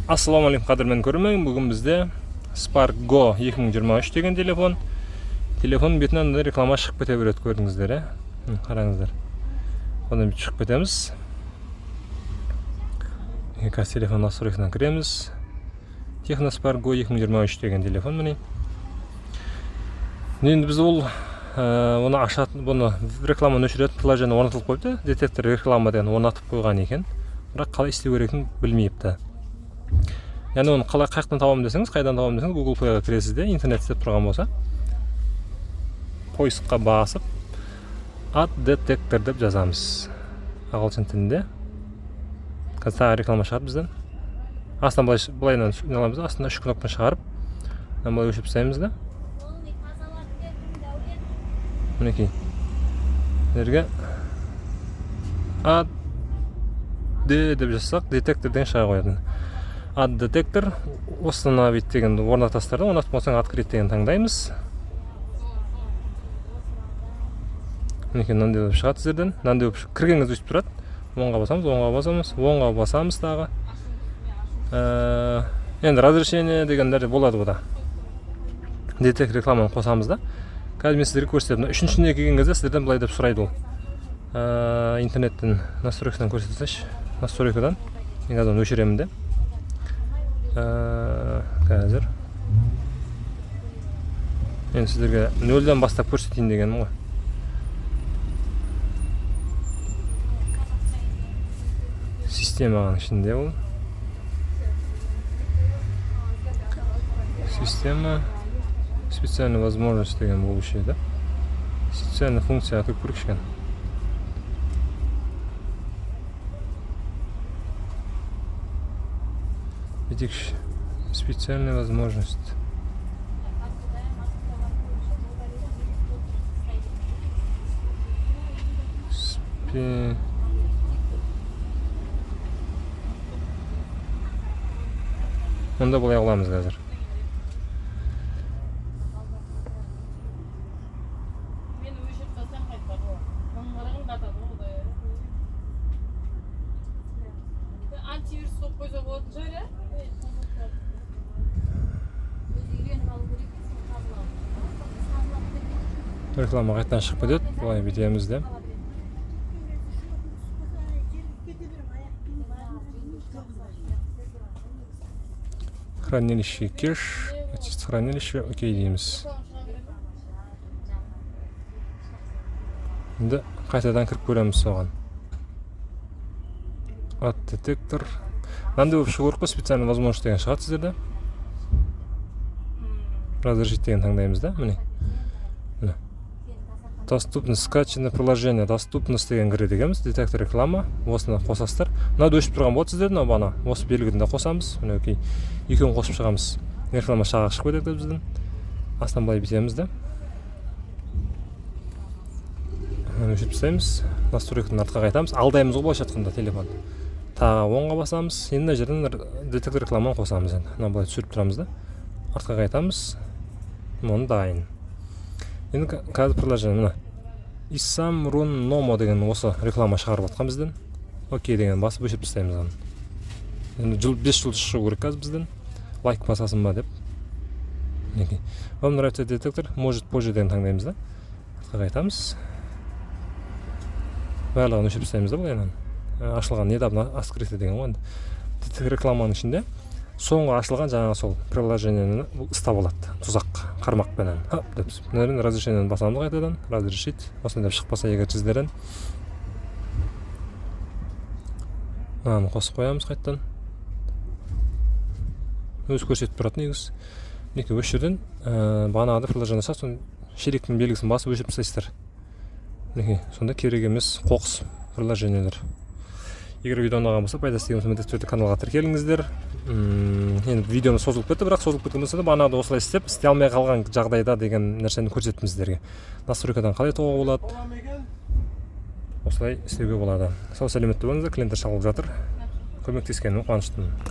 Ассалаумағалейкум қадірмен көрермен, бүгін бізде Spark Go 2023 деген телефон. Телефонның бетінен реклама шығып кете береді, көрдіңіздер, қараңыздар. Одан бет шығып кетеміз. Қазір телефон настройкасына кіреміз. Техно Spark Go 2023 деген телефон міне. Енді біз оны ашатын, бұны рекламаны өшіретін приложение орнатылып қойды. Детектор реклама деген орнатып қойған екен. Бірақ қалай істеу керектігін білмейіпті. Яғни оны қалай қаяқтан табамын десеңіз, қайдан табамын десеңіз, Google Play'ға кіресіз де, интернет істеп тұрған болса, поискқа басып, Ad Detector деп жазамыз. Ағылшын тілінде. Қазір тағы реклама шығарып бізден. Астынан былайынан аламыз да, астынан 3 кнопканы шығарып, былай өшіп тастаймыз да. Мінекей. Сіздерге Ad деп жазсақ, детекторден шыға қоятын. Ad Detector, установить деген орнатастырды, орнатып болсаң открыть деген таңдаймыз. Мінекей мынандай болып шығады сіздерден. Мынандай болып кіргеніңіз өйтіп тұрады. Оңға басамыз тағы. Енді разрешение дегендер болады бұда. Детектор рекламаны қосамыз да. Қазір мен сіздерге көрсетемін. Үшіншісіне келген кезде сіздерден былай деп сұрайды ол. Интернеттен настройкадан көрсетсеш. Настройкадан. Мен қазір өшіремін де. Қазір. Мен сіздерге 0-дан бастап көрсетейін дегенім ғой. Системаның ішінде ол. Система. Специальная возможность деген болушы еді. Специальная функция атып көрікшкен. Специальная возможность. Онда бұлай қыламыз қазір. Реклама қайттан шығып кетеді, бұлай бітеміз де. Хранилище кеш, хранилище окей дейміз. Енді қайтадан кіріп көреміз соған. Ad Detector. Мынандай болып шығу керек, специальный возможность деген шығады сіздерде. Разрешить деген таңдаймыз да, міне. Доступность скачанное приложение, доступность деген кіреді дегенбіз. Детектор реклама, осыны қосасыздар. Мынады өшіп тұрған болады сіздердің, бана осы белгіден қосамыз. Міне окей. Екеуін қосып шығамыз. Реклама шаға шығып кетеді біздің. Астан былай бітеміз де. Өшіп тастаймыз. Настройкадан артқа қайтамыз. Алдаймыз ғой былайша айтқанда телефон. Тағы оңға басамыз. Енді мына жерден детектор рекламаны қосамыз енді. Мына былай түсіріп тұрамыз да. Артқа қайтамыз. Оны дайын. Енді қазір приложение мына. Исам Рун Номо деген осы реклама шығарып отқан бізден. Окей деген басып өшіп тастаймыз оны. Енді 5 жыл шығу керек қазір бізден. Лайк басасын ба деп. Мінекей. Вам нравится детектор? Может позже деген таңдаймыз да. Артқа қайтамыз. Барлығын өшіп тастаймыз да былайынан. Ашылған недавно открыто деген ғой. Детектор рекламаның ішінде соңғы ашылған жаңағы сол приложениені ұстап алады. Тұзақ қармақпенен. Деп. Мынаны разрешениені басамыз қайтадан. Разрешить. Осындай шықпаса егер сіздерден. Мынаны қосып қоямыз қайтадан. Өз көрсетіп тұрады негіз. Неке өш жерден бағанағыда приложение шығады, соны шелектің белгісін басып өшіп тастайсыздар. Неке, сонда керек емес қоқыс приложениелер. Егер видео ұнаған болса, пайдасы тиген міндетті түрде каналға тіркеліңіздер. Енді видеоны созылып кетті, бірақ созылып кеткен болса да бағанағыда осылай істей алмай қалған жағдайда деген нәрсені көрсеттім сіздерге. Настройкадан қалай табуға болады? Осылай істеуге болады. Сау сәлеметті болыңыздар, клиенттер шалып жатыр. Көмектескеніме қуаныштымын.